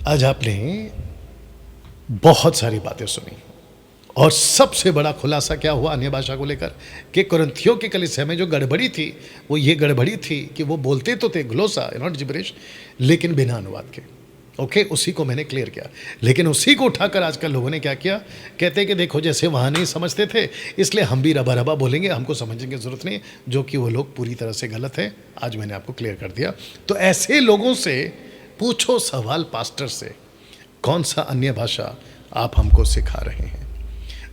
आज आपने बहुत सारी बातें सुनी और सबसे बड़ा खुलासा क्या हुआ अन्य भाषा को लेकर कि कुरिन्थियों की कलीसिया में जो गड़बड़ी थी वो ये गड़बड़ी थी कि वो बोलते तो थे ग्लोसा, नॉट जिब्रिश, लेकिन बिना अनुवाद के। ओके, उसी को मैंने क्लियर किया। लेकिन उसी को उठाकर आजकल लोगों ने क्या किया, कहते हैं कि देखो जैसे वहाँ नहीं समझते थे इसलिए हम भी रबा रबा बोलेंगे, हमको समझने की ज़रूरत नहीं, जो कि वो लोग पूरी तरह से गलत है। आज मैंने आपको क्लियर कर दिया। तो ऐसे लोगों से पूछो सवाल, पास्टर से, कौन सा अन्य भाषा आप हमको सिखा रहे हैं।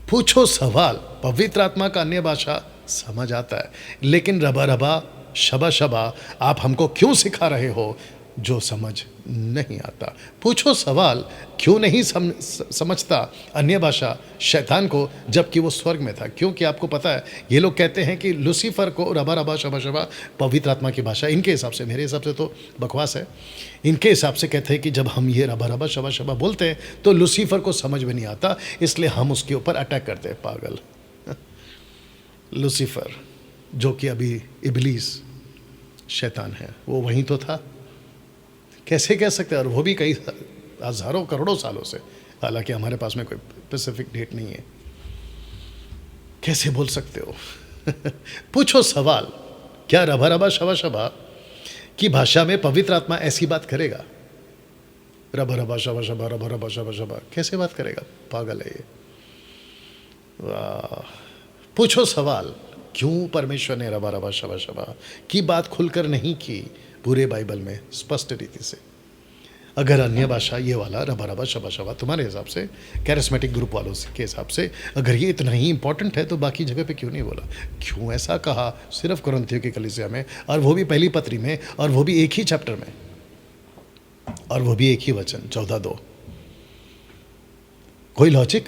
पूछो सवाल, पवित्र आत्मा का अन्य भाषा समझ आता है, लेकिन रबा रबा शबा शबा आप हमको क्यों सिखा रहे हो जो समझ नहीं आता। पूछो सवाल, क्यों नहीं समझता अन्य भाषा शैतान को जबकि वो स्वर्ग में था। क्योंकि आपको पता है ये लोग कहते हैं कि लूसीफर को रबा रबा शबा शबा पवित्र आत्मा की भाषा, इनके हिसाब से, मेरे हिसाब से तो बकवास है, इनके हिसाब से कहते हैं कि जब हम ये रबा रबा शबा शबा बोलते हैं तो लूसीफर को समझ में नहीं आता, इसलिए हम उसके ऊपर अटैक करते हैं। पागल लूसीफर जो कि अभी इबलीस शैतान है, वो वहीं तो था, कैसे कह सकते हैं। और वो भी कई हज़ारों करोड़ों सालों से, हालांकि हमारे पास में कोई स्पेसिफिक डेट नहीं है, कैसे बोल सकते हो। पूछो सवाल, क्या रबा रबा शबा शबा की भाषा में पवित्र आत्मा ऐसी बात करेगा। रबा रबा शबा शबा रबा रबा शबा शबा कैसे बात करेगा, पागल है ये। वाह। पूछो सवाल, क्यों परमेश्वर ने रबा रबा शबा शबा की बात खुलकर नहीं की पूरे बाइबल में स्पष्ट रीति से। अगर अन्य भाषा ये वाला रबा रबा शबा शबा तुम्हारे हिसाब से, कैरिस्मेटिक ग्रुप वालों के हिसाब से, अगर ये इतना ही इंपॉर्टेंट है तो बाकी जगह पे क्यों नहीं बोला, क्यों ऐसा कहा सिर्फ कुरिन्थियों की कलीसिया में, और वो भी पहली पत्री में, और वो भी एक ही चैप्टर में, और वो भी एक ही वचन 14:2। कोई लॉजिक,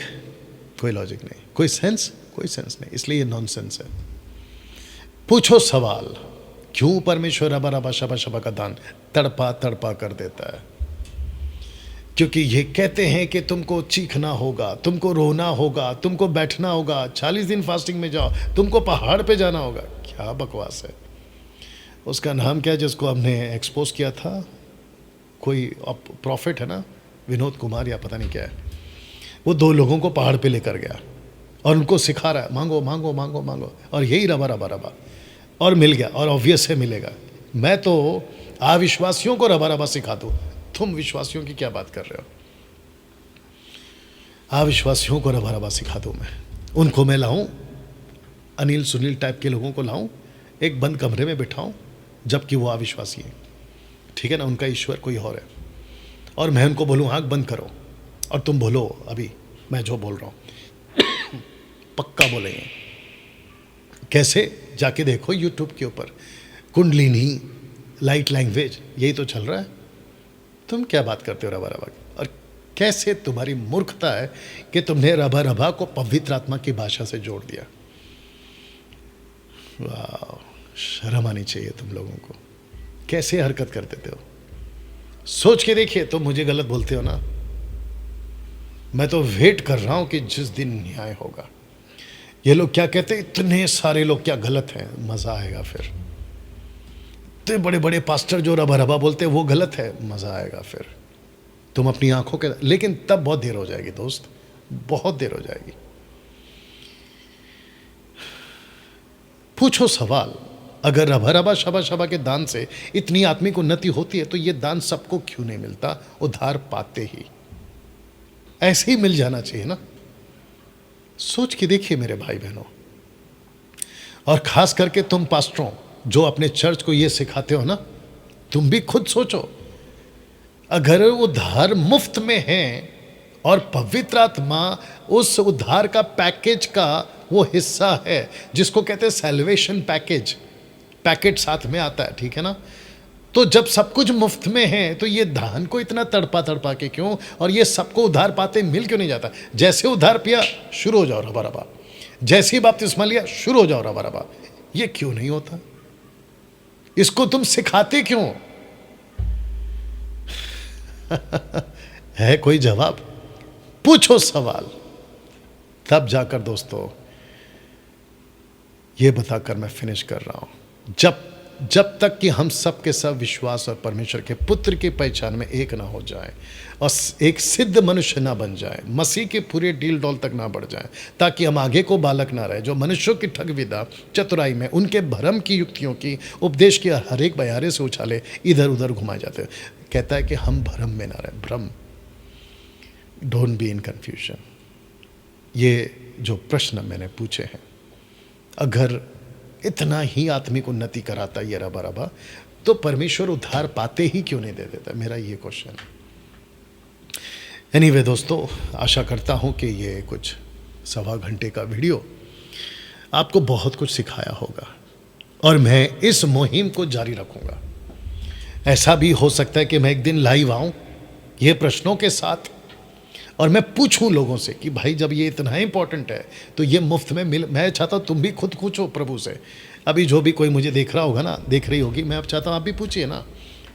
कोई लॉजिक नहीं, कोई सेंस, कोई सेंस नहीं, इसलिए ये नॉनसेंस है। पूछो सवाल, क्यों परमेश्वर रबा रबा शबा शबा का दान तड़पा तड़पा कर देता है। क्योंकि ये कहते हैं कि तुमको चीखना होगा, तुमको रोना होगा, तुमको बैठना होगा, 40 दिन फास्टिंग में जाओ, तुमको पहाड़ पे जाना होगा। क्या बकवास है। उसका नाम क्या है जिसको हमने एक्सपोज किया था, कोई प्रॉफिट है ना, विनोद कुमार या पता नहीं क्या है, वो 2 लोगों को पहाड़ पे लेकर गया और उनको सिखा रहा है मांगो मांगो मांगो मांगो, और यही रबा रबा रबा, और मिल गया, और ऑब्वियस है मिलेगा। मैं तो अविश्वासियों को रबा रबा सिखा दूँ, तुम विश्वासियों की क्या बात कर रहे हो। अविश्वासियों को रबा रबा सिखा दूँ मैं, उनको मैं लाऊं, अनिल सुनील टाइप के लोगों को लाऊं, एक बंद कमरे में बिठाऊं, जबकि वो अविश्वासी है, ठीक है ना, उनका ईश्वर कोई और है, और मैं उनको बोलूँ आँख बंद करो और तुम बोलो अभी मैं जो बोल रहा हूँ पक्का बोलेंगे। कैसे, जाके देखो यूट्यूब के ऊपर, कुंडलिनी, लाइट लैंग्वेज, यही तो चल रहा है। तुम क्या बात करते हो रबा रबा की, और कैसे तुम्हारी मूर्खता है कि तुमने रबा रबा को पवित्र आत्मा की भाषा से जोड़ दिया। वाह, शर्म आनी चाहिए तुम लोगों को, कैसे हरकत कर देते हो। सोच के देखिए, तुम मुझे गलत बोलते हो ना, मैं तो वेट कर रहा हूं कि जिस दिन न्याय होगा। ये लोग क्या कहते हैं, इतने सारे लोग क्या गलत हैं, मजा आएगा फिर। इतने बड़े बड़े पास्टर जो रबा रबा बोलते हैं वो गलत है, मजा आएगा फिर तुम अपनी आंखों के, लेकिन तब बहुत देर हो जाएगी दोस्त, बहुत देर हो जाएगी। पूछो सवाल, अगर रबा रबा शबा शबा के दान से इतनी आत्मिक उन्नति होती है तो ये दान सबको क्यों नहीं मिलता, उधार पाते ही ऐसे ही मिल जाना चाहिए ना। सोच के देखिए मेरे भाई बहनों, और खास करके तुम पास्टरों जो अपने चर्च को ये सिखाते हो ना, तुम भी खुद सोचो, अगर उद्धार मुफ्त में है और पवित्र आत्मा उस उद्धार का पैकेज का वो हिस्सा है जिसको कहते हैं सैल्वेशन पैकेज, पैकेट साथ में आता है, ठीक है ना, तो जब सब कुछ मुफ्त में है तो ये दान को इतना तड़पा तड़पा के क्यों, और ये सबको उधार पाते मिल क्यों नहीं जाता। जैसे उधार पिया शुरू हो जाओ रबा रबा, जैसे ही बपतिस्मा लिया शुरू हो जाओ रबा रबा, ये क्यों नहीं होता, इसको तुम सिखाते क्यों। है कोई जवाब, पूछो सवाल, तब जाकर दोस्तों ये बताकर मैं फिनिश कर रहा हूं, जब जब तक कि हम सब के सब विश्वास और परमेश्वर के पुत्र की पहचान में एक ना हो जाए और एक सिद्ध मनुष्य ना बन जाए, मसीह के पूरे डील डॉल तक ना बढ़ जाए, ताकि हम आगे को बालक ना रहे जो मनुष्यों की ठग विदा चतुराई में उनके भरम की युक्तियों की उपदेश के हर एक बयारे से उछाले इधर उधर घुमाए जाते। कहता है कि हम भ्रम में ना रहे, भ्रम, डोंट बी इन कन्फ्यूजन। ये जो प्रश्न मैंने पूछे हैं, अगर इतना ही आत्मिक उन्नति कराता ये रबा रबा, तो परमेश्वर उद्धार पाते ही क्यों नहीं दे देता? मेरा ये क्वेश्चन है। एनीवे दोस्तों, आशा करता हूँ कि ये कुछ 1.25 घंटे का वीडियो आपको बहुत कुछ सिखाया होगा और मैं इस मुहिम को जारी रखूँगा। ऐसा भी हो सकता है कि मैं एक दिन लाइव आऊँ ये प्रश्नों के साथ और मैं पूछूं लोगों से कि भाई जब ये इतना इंपॉर्टेंट है तो ये मुफ्त में मिल। मैं चाहता हूँ तुम भी खुद पूछो प्रभु से। अभी जो भी कोई मुझे देख रहा होगा ना, देख रही होगी, मैं अब चाहता हूँ आप भी पूछिए ना,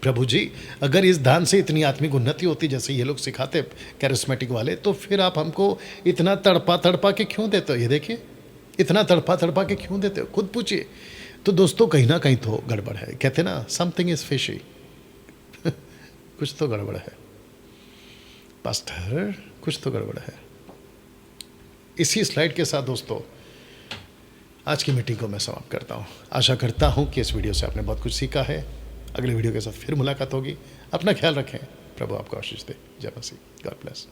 प्रभु जी अगर इस दान से इतनी आत्मिक उन्नति होती जैसे ये लोग सिखाते कैरिस्मेटिक वाले, तो फिर आप हमको इतना तड़पा के क्यों देते हो? ये देखिए, इतना तड़पा के क्यों देते हो? खुद पूछिए। तो दोस्तों कहीं ना कहीं तो गड़बड़ है। कहते ना, समथिंग इज फिशी कुछ तो गड़बड़ है पास्टर, कुछ तो गड़बड़ है। इसी स्लाइड के साथ दोस्तों आज की मीटिंग को मैं समाप्त करता हूँ। आशा करता हूँ कि इस वीडियो से आपने बहुत कुछ सीखा है। अगले वीडियो के साथ फिर मुलाकात होगी। अपना ख्याल रखें। प्रभु आपको आशीष दे। जय मसीह। God bless.